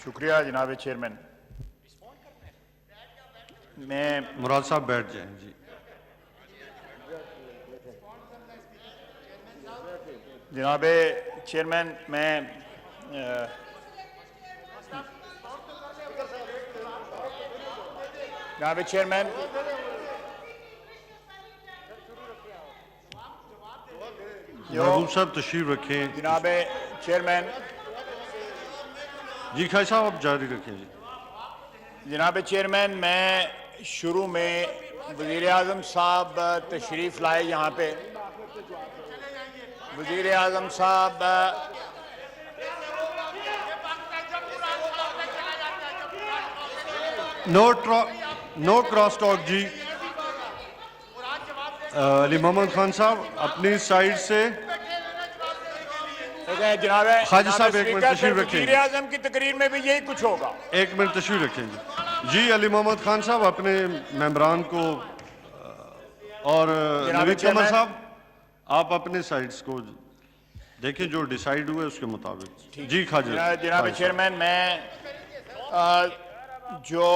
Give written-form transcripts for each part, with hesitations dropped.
शुक्रिया जनाब चेयरमैन। मैं मुराद साहब बैठ जाएं जी। जनाब चेयरमैन, मैं जनाब चेयरमैन महबूब साहब तशरीफ रखें। जनाब चेयरमैन जी खाई साहब आप जारी रखें जी। जनाब चेयरमैन, मैं शुरू में वज़ीर आज़म साहब तशरीफ़ लाए यहाँ पे। वज़ीर आज़म साहब नो क्रॉस टॉक जी। अली मोहम्मद खान साहब अपनी साइड से। जनाब खाजी साहब एक मिनट तशरीफ रखें। वज़ीर आज़म की तकरीर में भी यही कुछ होगा। एक मिनट तशरीफ रखें जी। अली मोहम्मद खान साहब अपने मेंबरान को और नवीद कमर साहब आप अपने साइड्स को देखें, जो डिसाइड हुए उसके मुताबिक जी। खाजा जनाब चेयरमैन, मैं जो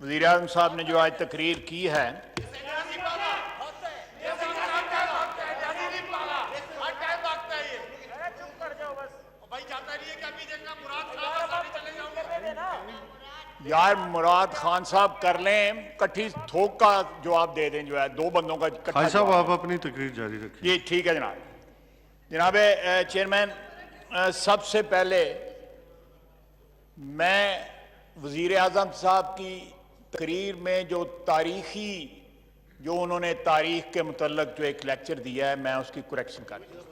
वज़ीर आज़म साहब ने जो आज तकरीर की है, यार मुराद खान साहब कर लें, कट्ठी थोक का जवाब दे दें, जो है दो बंदों का खान साहब आप अपनी तकरीर जारी रखें। ये ठीक है जनाब। जनाब चेयरमैन, सबसे पहले मैं वज़ीर आज़म साहब की तकरीर में जो तारीखी जो उन्होंने तारीख के मुतल्लक जो एक लेक्चर दिया है, मैं उसकी करेक्शन कर दूँ।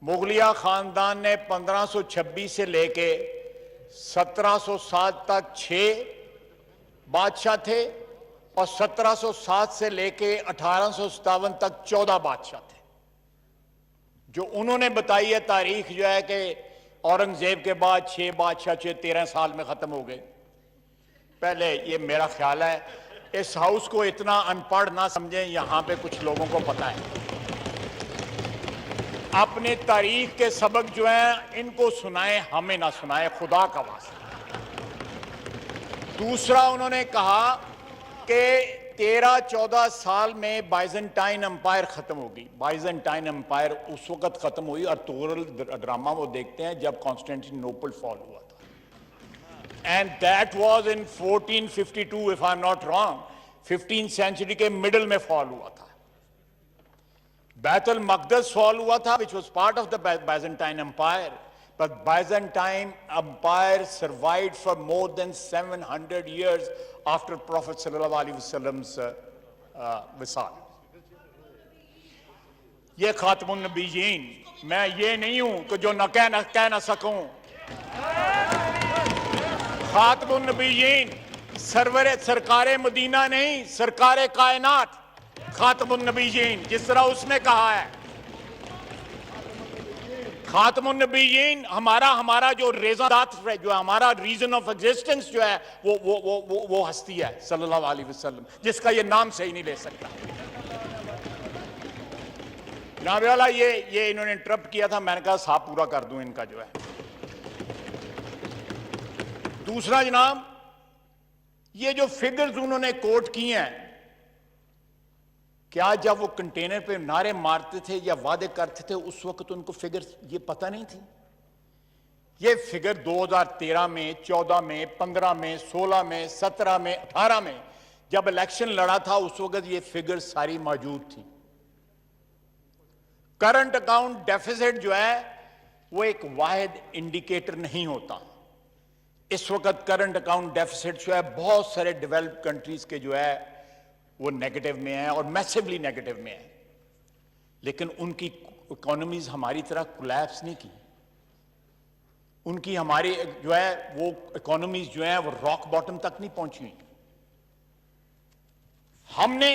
मुगलिया ख़ानदान ने 1526 से लेके 1707 तक 6 बादशाह थे और 1707 से लेके 1857 तक 14 बादशाह थे। जो उन्होंने बताई है तारीख जो है कि औरंगजेब के बाद 6 बादशाह 13 साल में खत्म हो गए। पहले ये मेरा ख्याल है, इस हाउस को इतना अनपढ़ ना समझें, यहां पे कुछ लोगों को पता है। अपने तारीख के सबक जो हैं इनको सुनाएं, हमें ना सुनाएं, खुदा का वास्ता। दूसरा, उन्होंने कहा कि 13-14 साल में बाइजेंटाइन एम्पायर खत्म होगी। बाइजेंटाइन एम्पायर उस वक्त खत्म हुई, अर्तुगरुल ड्रामा वो देखते हैं जब कॉन्स्टेंटिनोपल फॉल हुआ था, and that was in 1452 if I am not wrong. 15th century के मिडिल में फॉल हुआ था। बैतुल मक़दस फॉल हुआ था, which was part of the Byzantine Empire, but Byzantine Empire survived for more than 700 years after Prophet sallallahu alaihi wasallam's विसाल। ये खातमुन नबीयीन, मैं ये नहीं हूं कि जो न कह ना सकूं। खातमुन नबीयीन सरवरे सरकारे मदीना नहीं, सरकारे कायनात खातमुन नबीयीन, जिस तरह उसने कहा है। खातमुन नबीयीन हमारा जो रेज़ादात है, जो हमारा रीजन ऑफ एग्जिस्टेंस जो है, वो हस्ती है सल्लल्लाहु अलैहि वसल्लम, जिसका ये नाम सही नहीं ले सकता। जनाब वाला ये इन्होंने इंटरप्ट किया था, मैंने कहा साहब पूरा कर दूं इनका जो है। दूसरा जनाब, ये जो फिगर्स उन्होंने कोट किए हैं, क्या जब वो कंटेनर पे नारे मारते थे या वादे करते थे उस वक्त उनको फिगर ये पता नहीं थी? ये फिगर 2013 में, 14 में, 15 में, 16 में, 17 में, 18 में जब इलेक्शन लड़ा था उस वक्त ये फिगर सारी मौजूद थी। करंट अकाउंट डेफिसिट जो है वो एक वाहिद इंडिकेटर नहीं होता। इस वक्त करंट अकाउंट डेफिसिट जो है बहुत सारे डेवलप्ड कंट्रीज के जो है वो नेगेटिव में है और मैसिवली नेगेटिव में है, लेकिन उनकी इकोनॉमीज हमारी तरह कोलैप्स नहीं की। उनकी हमारी जो है वो इकोनॉमीज जो है वो रॉक बॉटम तक नहीं पहुंची। हमने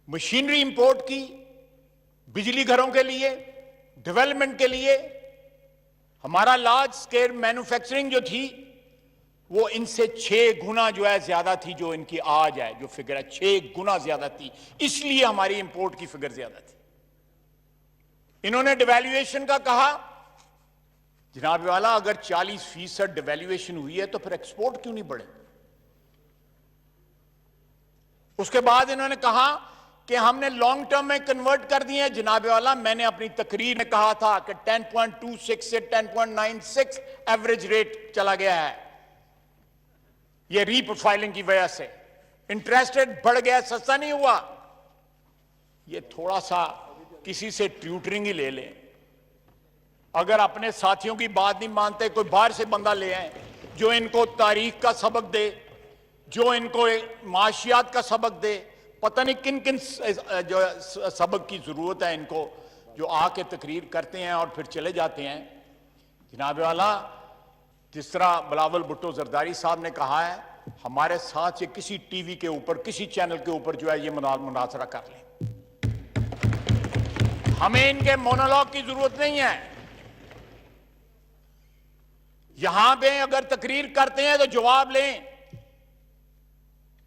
मशीनरी इंपोर्ट की बिजली घरों के लिए, डेवलपमेंट के लिए। हमारा लार्ज स्केल मैन्युफैक्चरिंग जो थी वो इनसे 6 गुना जो है ज्यादा थी, जो इनकी आज है जो फिगर है 6 गुना ज्यादा थी, इसलिए हमारी इंपोर्ट की फिगर ज्यादा थी। इन्होंने डिवैल्यूएशन का कहा, जनाब वाला, अगर 40% डिवैल्यूएशन हुई है तो फिर एक्सपोर्ट क्यों नहीं बढ़े? उसके बाद इन्होंने कहा कि हमने लॉन्ग टर्म में कन्वर्ट कर दिए हैं। जनाब वाला, मैंने अपनी तकरीर में कहा था कि 10.26 से 10.96 एवरेज रेट चला गया है। यह रीप्रोफाइलिंग की वजह से इंटरेस्ट रेट बढ़ गया, सस्ता नहीं हुआ। यह थोड़ा सा किसी से ट्यूटरिंग ही ले लें। अगर अपने साथियों की बात नहीं मानते, कोई बाहर से बंदा ले आए जो इनको तारीख का सबक दे, जो इनको माशियात का सबक दे। पता नहीं किन किन जो सबक की जरूरत है इनको, जो आके तकरीर करते हैं और फिर चले जाते हैं। जनाब वाला, जिस तरह बिलावल भुट्टो जरदारी साहब ने कहा है, हमारे साथ से किसी टीवी के ऊपर, किसी चैनल के ऊपर जो है ये मुनाजरा कर लें। हमें इनके मोनोलॉग की जरूरत नहीं है। यहां पे अगर तकरीर करते हैं तो जवाब लें,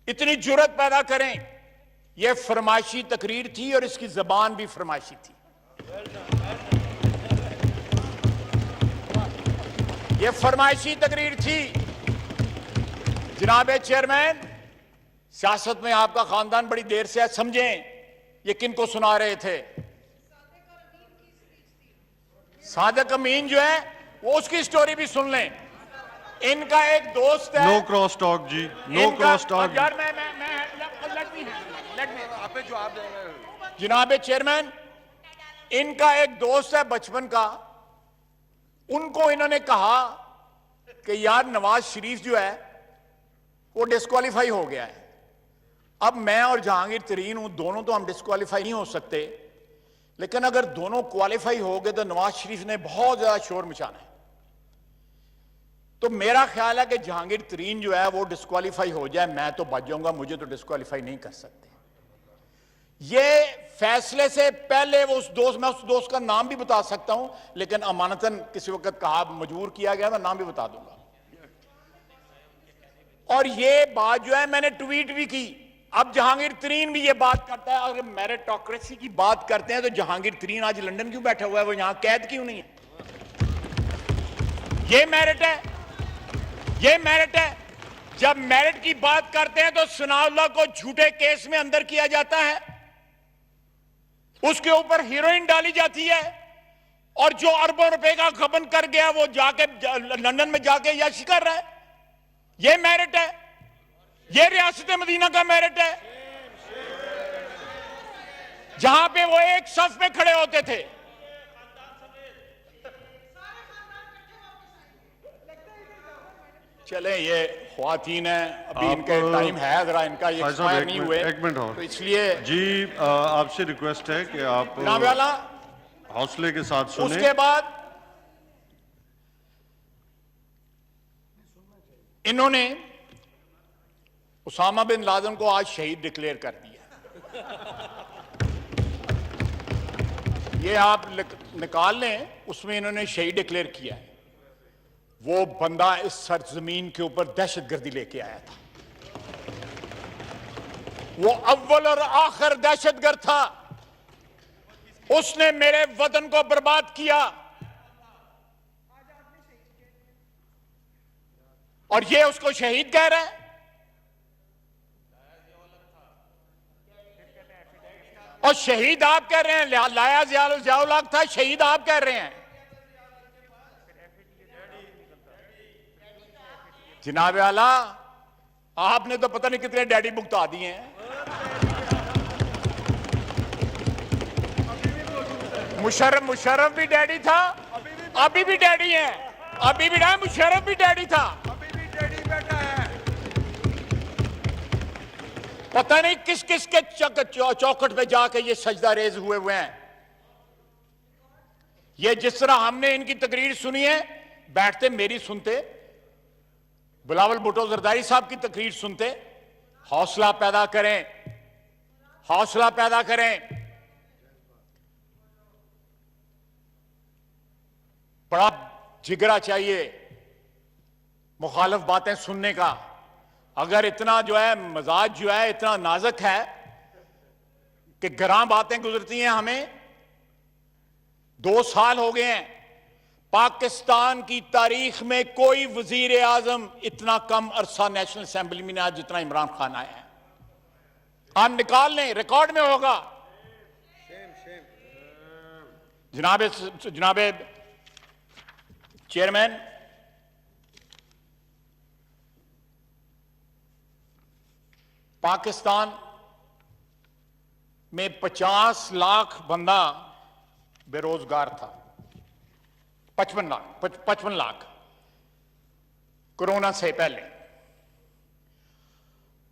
इतनी जुर्रत पैदा करें। यह फरमाइशी तकरीर थी और इसकी जबान भी फरमाइशी थी। यह फरमाइशी तकरीर थी। जनाब चेयरमैन, सियासत में आपका खानदान बड़ी देर से है, समझें ये किनको सुना रहे थे। सादिक अमीन जो है वो उसकी स्टोरी भी सुन लें। इनका एक दोस्त है। नो क्रॉस टॉक जी, नो क्रॉस टॉक। यार मैं जवाब दे रहे हैं। जनाब चेयरमैन, इनका एक दोस्त है बचपन का, उनको इन्होंने कहा कि यार नवाज शरीफ जो है वो डिस्क्वालीफाई हो गया है। अब मैं और जहांगीर तरीन हूं, दोनों तो हम डिस्क्वालीफाई नहीं हो सकते, लेकिन अगर दोनों क्वालिफाई हो गए तो नवाज शरीफ ने बहुत ज्यादा शोर मचाना है। तो मेरा ख्याल है कि जहांगीर तरीन जो है वो डिस्क्वालीफाई हो जाए, मैं तो बच जाऊंगा, मुझे तो डिस्क्वालीफाई नहीं कर सकते। ये फैसले से पहले वो मैं उस दोस्त का नाम भी बता सकता हूं, लेकिन अमानतन किसी वक्त कहा, मजबूर किया गया, मैं नाम भी बता दूंगा। और ये बात जो है मैंने ट्वीट भी की। अब जहांगीर तरीन भी ये बात करता है। अगर मेरिटोक्रेसी की बात करते हैं तो जहांगीर तरीन आज लंदन क्यों बैठा हुआ है? वो यहां कैद क्यों नहीं है? ये मेरिट है, ये मेरिट है। जब मेरिट की बात करते हैं तो सनाउल्लाह को झूठे केस में अंदर किया जाता है, उसके ऊपर हीरोइन डाली जाती है, और जो अरबों रुपए का गबन कर गया वो जाके लंदन में जाके यश कर रहा है। ये मेरिट है, ये रियासत मदीना का मेरिट है, जहां पे वो एक सफ में खड़े होते थे। चले, ये ख्वातीन है, अभी इनका टाइम है, जरा इनका ये एक्सपायर नहीं हुए, एक मिनट और तो इसलिए जी आपसे रिक्वेस्ट है कि आप वाला हौसले के साथ सुने। उसके बाद इन्होंने उसामा बिन लादेन को आज शहीद डिक्लेयर कर दिया। ये आप निकाल लें, उसमें इन्होंने शहीद डिक्लेयर किया है। वो बंदा इस सरजमीन के ऊपर दहशतगर्दी लेके आया था। वो अव्वल और आखिर दहशतगर्द था। उसने मेरे वतन को बर्बाद किया, और ये उसको शहीद कह रहे हैं। और शहीद आप कह रहे हैं, लाया जियाउल हक था, शहीद आप कह रहे हैं। जनाब आला, आपने तो पता नहीं कितने डैडी भुगता दिए हैं। मुशर्रफ भी डैडी था, अभी भी डैडी है, अभी भी ना, मुशर्रफ भी डैडी था, अभी भी डैडी बैठा है। पता नहीं किस किस के चौखट पे जाके ये सजदा रेज हुए हैं। ये जिस तरह हमने इनकी तकरीर सुनी है, बैठते मेरी सुनते, बिलावल भुट्टो जरदारी साहब की तकरीर सुनते, हौसला पैदा करें, हौसला पैदा करें। बड़ा जिगरा चाहिए मुखालिफ बातें सुनने का। अगर इतना जो है मजाज जो है इतना नाजुक है कि गरां बातें गुजरती हैं, हमें 2 साल हो गए हैं, पाकिस्तान की तारीख में कोई वजीर आजम इतना कम अरसा नेशनल असेंबली में आज जितना इमरान खान आया है। आप निकाल लें, रिकॉर्ड में होगा। जनाबे चेयरमैन, पाकिस्तान में 50 लाख बंदा बेरोजगार था। 55 लाख कोरोना से पहले।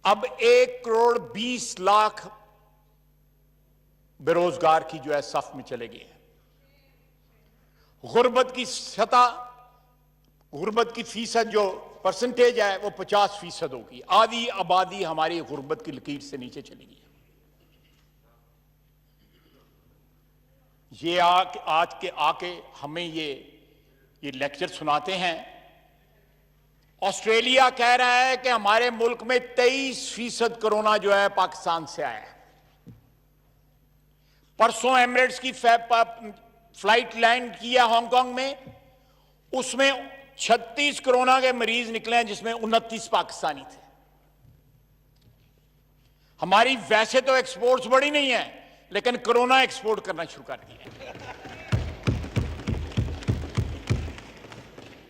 अब 1 करोड़ 20 लाख बेरोजगार की जो है सफ में चले गए हैं। गुर्बत की सतह, गुर्बत की फीसद जो परसेंटेज है वो 50% होगी। आधी आबादी हमारी गुर्बत की लकीर से नीचे चली गई है। ये आज के आके हमें ये लेक्चर सुनाते हैं। ऑस्ट्रेलिया कह रहा है कि हमारे मुल्क में 23% कोरोना जो है पाकिस्तान से आया है। परसों एमिरेट्स की फ्लाइट लैंड किया हांगकांग में, उसमें 36 कोरोना के मरीज निकले हैं, जिसमें 29 पाकिस्तानी थे। हमारी वैसे तो एक्सपोर्ट्स बड़ी नहीं है, लेकिन कोरोना एक्सपोर्ट करना शुरू कर दिया है।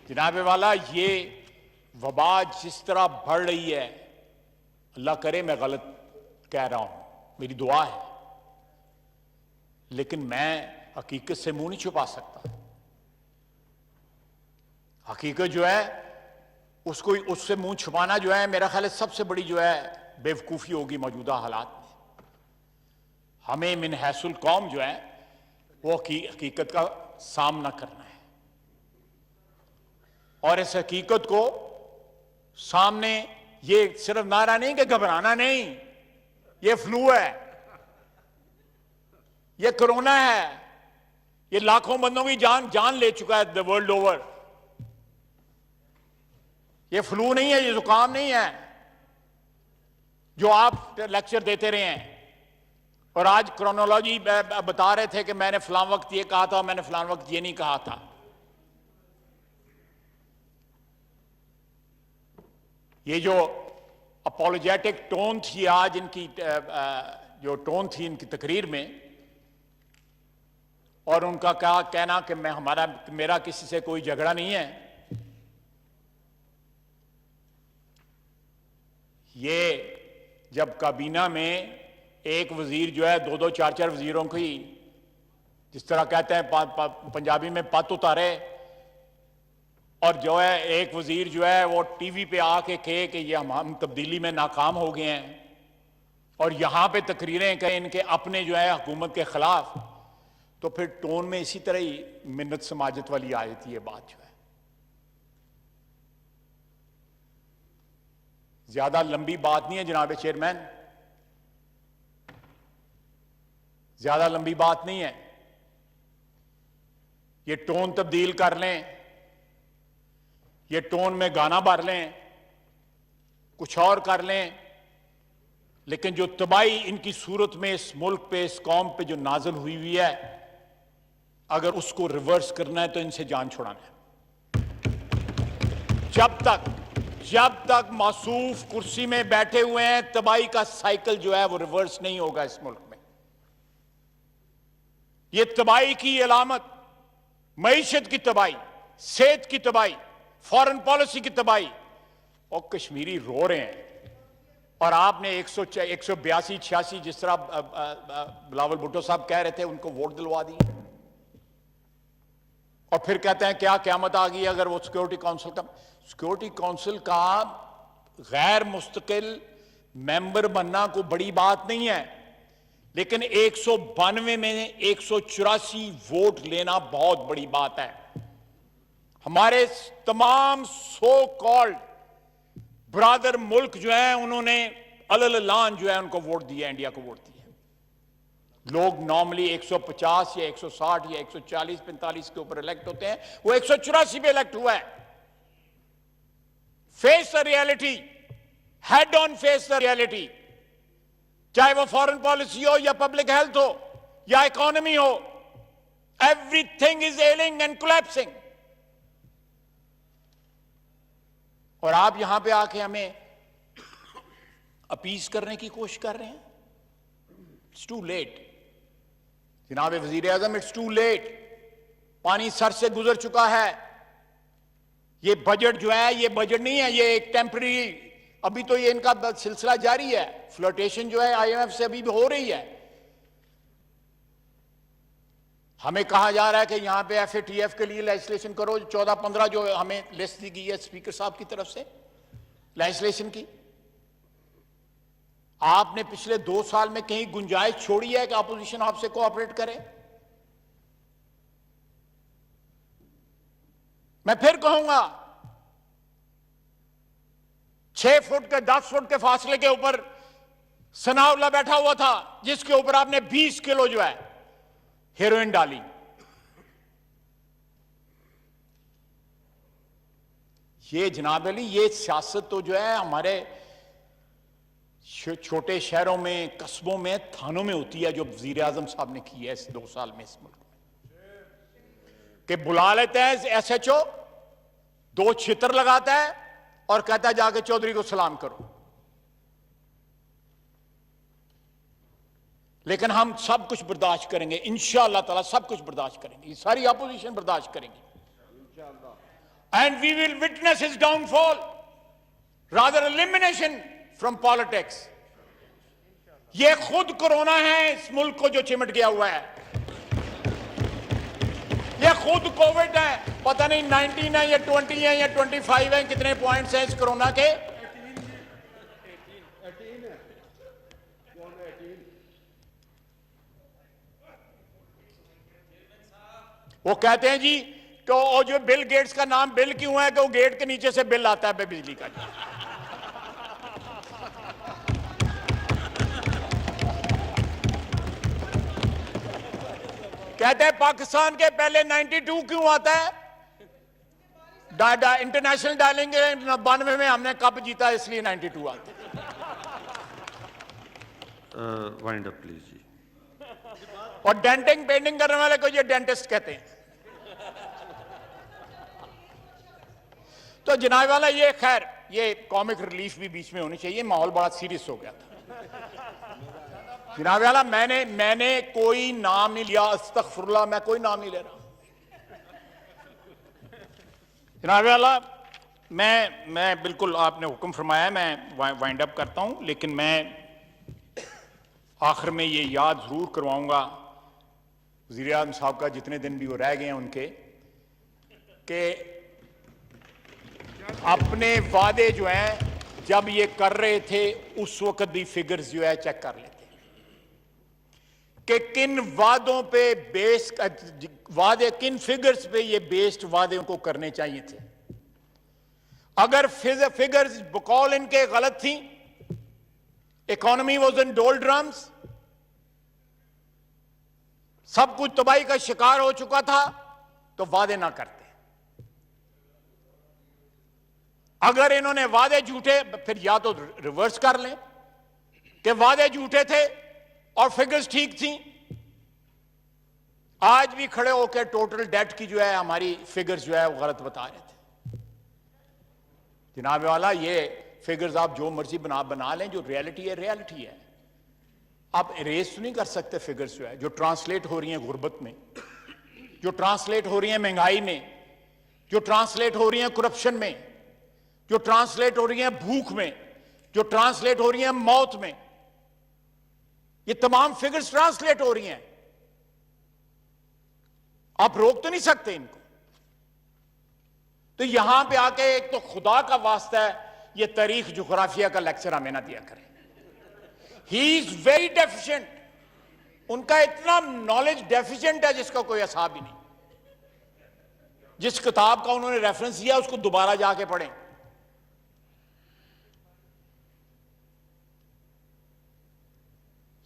जनाबे वाला, ये वबा जिस तरह बढ़ रही है, अल्लाह करे मैं गलत कह रहा हूं, मेरी दुआ है, लेकिन मैं हकीकत से मुंह नहीं छुपा सकता। हकीकत जो है उसको, उससे मुंह छुपाना जो है मेरा ख्याल है सबसे बड़ी जो है बेवकूफी होगी मौजूदा हालात में। हमें मिन हैसुल कौम जो है वो हकीकत का सामना करना है, और इस हकीकत को सामने, ये सिर्फ नारा नहीं कि घबराना नहीं, ये फ्लू है, ये कोरोना है, ये लाखों बंदों की जान ले चुका है द वर्ल्ड ओवर। ये फ्लू नहीं है, ये जुकाम नहीं है जो आप लेक्चर देते रहे हैं। और आज क्रोनोलॉजी बता रहे थे कि मैंने फलां वक्त ये कहा था, मैंने फलां वक्त ये नहीं कहा था। ये जो अपोलोजेटिक टोन थी आज इनकी, जो टोन थी इनकी तकरीर में, और उनका क्या कहना कि मेरा किसी से कोई झगड़ा नहीं है, ये जब काबीना में एक वजीर जो है 2-2, 4-4 वजीरों की, जिस तरह कहते हैं पंजाबी में, पत उतारे, और जो है एक वजीर जो है वो टीवी पे आके कहे कि ये हम तब्दीली में नाकाम हो गए हैं, और यहां पे तकरीरें करें इनके अपने जो है हुकूमत के खिलाफ, तो फिर टोन में इसी तरह ही मिन्नत समाजत वाली आ जाती है बात जो है। ज्यादा लंबी बात नहीं है जनाब चेयरमैन, ज्यादा लंबी बात नहीं है। ये टोन तब्दील कर लें, ये टोन में गाना भर लें, कुछ और कर लें, लेकिन जो तबाही इनकी सूरत में इस मुल्क पे, इस कौम पे जो नाज़िल हुई है, अगर उसको रिवर्स करना है तो इनसे जान छुड़ाना है। जब तक मासूफ कुर्सी में बैठे हुए हैं, तबाही का साइकिल जो है वो रिवर्स नहीं होगा इस मुल्क में। ये तबाही की अलामत, मईशत की तबाही, सेहत की तबाही, फॉरेन पॉलिसी की तबाही, और कश्मीरी रो रहे हैं। और आपने 182-86 जिस तरह बिलावल भुट्टो साहब कह रहे थे, उनको वोट दिलवा दी, और फिर कहते हैं क्या क़यामत आ गई अगर वो सिक्योरिटी काउंसिल का गैर मुस्तकिल मेंबर बनना कोई बड़ी बात नहीं है, लेकिन 192 में 184 वोट लेना बहुत बड़ी बात है। हमारे तमाम सो कॉल्ड ब्रादर मुल्क जो है, उन्होंने अललान जो है उनको वोट दिया, इंडिया को वोट दिया। लोग नॉर्मली 150 या 160 या 140-45 के ऊपर इलेक्ट होते हैं, वो 184 पे इलेक्ट हुआ है। Face the reality, head on face the reality, चाहे वो फॉरेन पॉलिसी हो या पब्लिक हेल्थ हो या इकोनॉमी हो, एवरीथिंग इज एलिंग एंड कोलैप्सिंग। और आप यहां पे आके हमें अपीज करने की कोशिश कर रहे हैं। इट्स टू लेट जनाब वजीर आजम, इट्स टू लेट। पानी सर से गुजर चुका है। ये बजट जो है, ये बजट नहीं है, ये एक टेम्पररी, अभी तो ये इनका सिलसिला जारी है। फ्लर्टेशन जो है IMF से अभी भी हो रही है। हमें कहा जा रहा है कि यहां पे FATF के लिए लेजिस्लेशन करो, 14-15 जो हमें लिस्ट दी गई है स्पीकर साहब की तरफ से लेजिस्लेशन की। आपने पिछले 2 साल में कहीं गुंजाइश छोड़ी है कि अपोजिशन आपसे कोऑपरेट करे? मैं फिर कहूंगा, 6 फुट के 10 फुट के फासले के ऊपर सनाउल्लाह बैठा हुआ था, जिसके ऊपर आपने 20 किलो जो है हेरोइन डाली। ये जनाब अली, ये सियासत तो जो है हमारे छोटे शहरों में, कस्बों में, थानों में होती है, जो वजीर आजम साहब ने की है इस 2 साल में इस मुल्क में। कि बुला लेते हैं SHO, 2 छितर लगाता है और कहता है जाके चौधरी को सलाम करो। लेकिन हम सब कुछ बर्दाश्त करेंगे इंशाअल्लाह ताला, सब कुछ बर्दाश्त करेंगे। ये सारी अपोजिशन बर्दाश्त करेंगी। And we will witness his downfall, rather elimination from politics. ये खुद कोरोना है इस मुल्क को जो चिमट गया हुआ है। ये खुद कोविड है। पता नहीं 19 है या 20 है या 25 है, कितने पॉइंट्स हैं इस कोरोना के। वो कहते हैं जी कि वो जो बिल गेट्स का नाम बिल क्यों है कि वो गेट के नीचे से बिल आता है बिजली का। कहते हैं पाकिस्तान के पहले 92 क्यों आता है? इंटरनेशनल डालेंगे 92 में हमने कप जीता, इसलिए 92 आता है। वाइंड अप प्लीज जी। और डेंटिंग पेंटिंग करने वाले को ये डेंटिस्ट कहते हैं। तो जनाब वाला, ये खैर ये कॉमिक रिलीफ भी बीच में होनी चाहिए, माहौल बड़ा सीरियस हो गया था। जनाब वाला, मैंने कोई नाम नहीं लिया, अस्तगफुरुल्लाह, मैं कोई नाम नहीं ले रहा। जनाब वाला, मैं बिल्कुल, आपने हुक्म फरमाया, मैं वाइंड अप करता हूं। लेकिन मैं आखिर में ये याद जरूर करवाऊंगा वज़ीर आज़म साहब का, जितने दिन भी वो रह गए हैं उनके, कि अपने वादे जो हैं जब ये कर रहे थे उस वक्त भी फिगर्स जो है चेक कर लेते कि किन वादों पे बेस, वादे किन फिगर्स पे ये बेस्ड वादे को करने चाहिए थे। अगर फिगर्स बकौल इनके गलत थी, इकोनॉमी वाज इन डोलड्रम्स, सब कुछ तबाही का शिकार हो चुका था, तो वादे ना करते। अगर इन्होंने वादे झूठे, फिर या तो रिवर्स कर लें कि वादे झूठे थे और फिगर्स ठीक थी। आज भी खड़े होकर टोटल डेट की जो है हमारी फिगर्स जो है वो गलत बता रहे थे। जनाब वाला, ये फिगर्स आप जो मर्जी बना लें, जो रियलिटी है रियलिटी है। आप इरेज तो नहीं कर सकते फिगर्स जो है, जो ट्रांसलेट हो रही हैं गुर्बत में, जो ट्रांसलेट हो रही हैं महंगाई में, जो ट्रांसलेट हो रही हैं करप्शन में, जो ट्रांसलेट हो रही हैं भूख में, जो ट्रांसलेट हो रही हैं मौत में। ये तमाम फिगर्स ट्रांसलेट हो रही हैं। आप रोक तो नहीं सकते इनको। तो यहां पे आके एक तो खुदा का वास्ता है, ये तारीख जोग्राफिया का लेक्चर हमें ना दिया करें। ही इज वेरी डेफिशिएंट, उनका इतना नॉलेज डेफिशिएंट है जिसका कोई हिसाब ही नहीं। जिस किताब का उन्होंने रेफरेंस दिया उसको दोबारा जाके पढ़ें।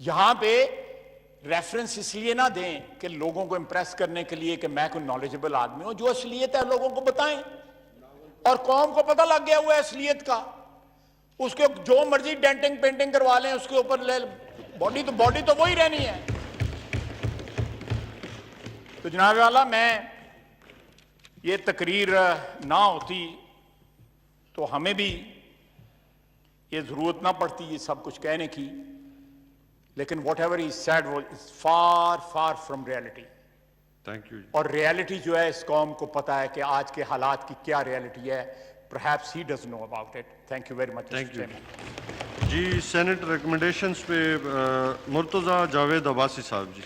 यहां पे रेफरेंस इसलिए ना दें कि लोगों को इंप्रेस करने के लिए कि मैं कोई नॉलेजेबल आदमी हूं। जो असलियत है लोगों को बताएं, और कौम को पता लग गया हुआ है असलियत का। उसके जो मर्जी डेंटिंग पेंटिंग करवा लें उसके ऊपर ले, बॉडी तो वही रहनी है। तो जनाब वाला, मैं ये तकरीर ना होती तो हमें भी ये जरूरत ना पड़ती ये सब कुछ कहने की, लेकिन वॉट एवर इज सैड वो is far far from reality. Thank you. और रियलिटी जो है इस कौम को पता है कि आज के हालात की क्या रियलिटी है। Perhaps he doesn't know about it. Thank you very much. Thank you ji. Senate recommendations पे मुर्तज़ा जावेद अब्बासी साहब जी।